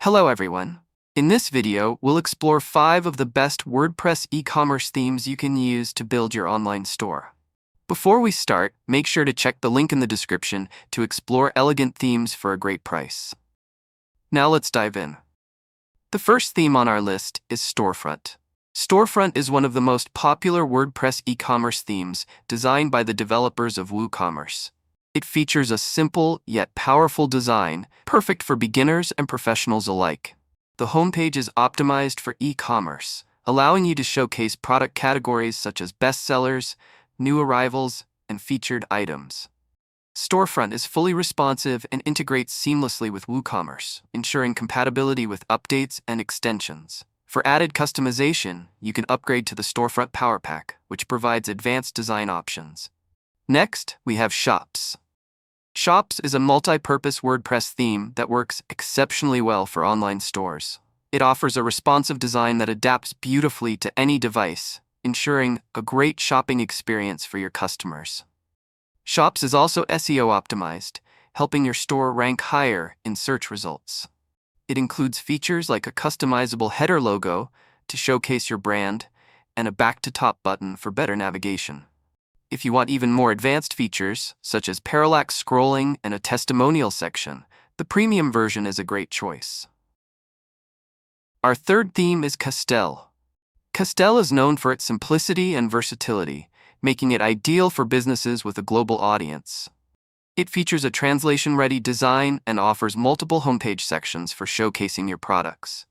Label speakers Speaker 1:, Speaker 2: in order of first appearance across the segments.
Speaker 1: Hello everyone. In this video, we'll explore 5 of the best WordPress e-commerce themes you can use to build your online store. Before we start, make sure to check the link in the description to explore elegant themes for a great price. Now let's dive in. The first theme on our list is Storefront. Storefront is one of the most popular WordPress e-commerce themes designed by the developers of WooCommerce. It features a simple yet powerful design, perfect for beginners and professionals alike. The homepage is optimized for e-commerce, allowing you to showcase product categories such as bestsellers, new arrivals, and featured items. Storefront is fully responsive and integrates seamlessly with WooCommerce, ensuring compatibility with updates and extensions. For added customization, you can upgrade to the Storefront Power Pack, which provides advanced design options. Next, we have Shops. Shops is a multi-purpose WordPress theme that works exceptionally well for online stores. It offers a responsive design that adapts beautifully to any device, ensuring a great shopping experience for your customers. Shops is also SEO optimized, helping your store rank higher in search results. It includes features like a customizable header logo to showcase your brand and a back-to-top button for better navigation. If you want even more advanced features, such as parallax scrolling and a testimonial section, the premium version is a great choice. Our third theme is Castell. Castell is known for its simplicity and versatility, making it ideal for businesses with a global audience. It features a translation-ready design and offers multiple homepage sections for showcasing your products.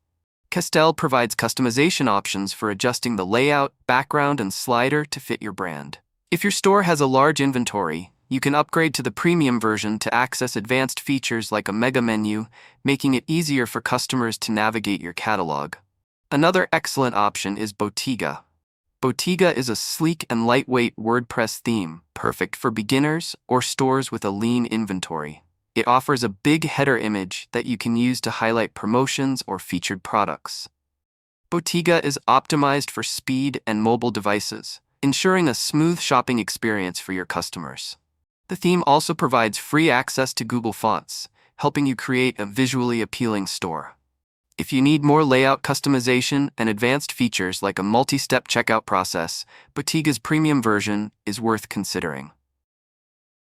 Speaker 1: Castell provides customization options for adjusting the layout, background, and slider to fit your brand. If your store has a large inventory, you can upgrade to the premium version to access advanced features like a mega menu, making it easier for customers to navigate your catalog. Another excellent option is Bottega. Bottega is a sleek and lightweight WordPress theme, perfect for beginners or stores with a lean inventory. It offers a big header image that you can use to highlight promotions or featured products. Bottega is optimized for speed and mobile devices, ensuring a smooth shopping experience for your customers. The theme also provides free access to Google Fonts, helping you create a visually appealing store. If you need more layout customization and advanced features like a multi-step checkout process, Bottega's premium version is worth considering.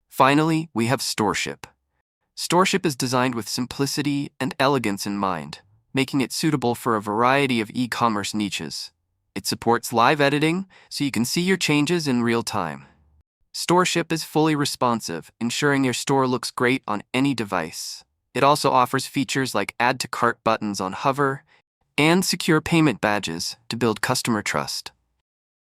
Speaker 1: Finally, we have Storeship. Storeship is designed with simplicity and elegance in mind, making it suitable for a variety of e-commerce niches. It supports live editing, so you can see your changes in real time. Storeship is fully responsive, ensuring your store looks great on any device. It also offers features like add to cart buttons on hover and secure payment badges to build customer trust.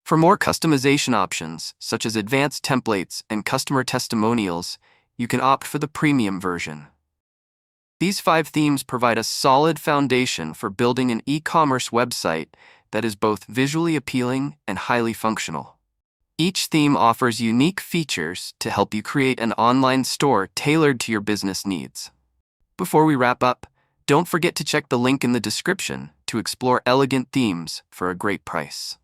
Speaker 1: For more customization options, such as advanced templates and customer testimonials, you can opt for the premium version. These 5 themes provide a solid foundation for building an e-commerce website that is both visually appealing and highly functional. Each theme offers unique features to help you create an online store tailored to your business needs. Before we wrap up, don't forget to check the link in the description to explore elegant themes for a great price.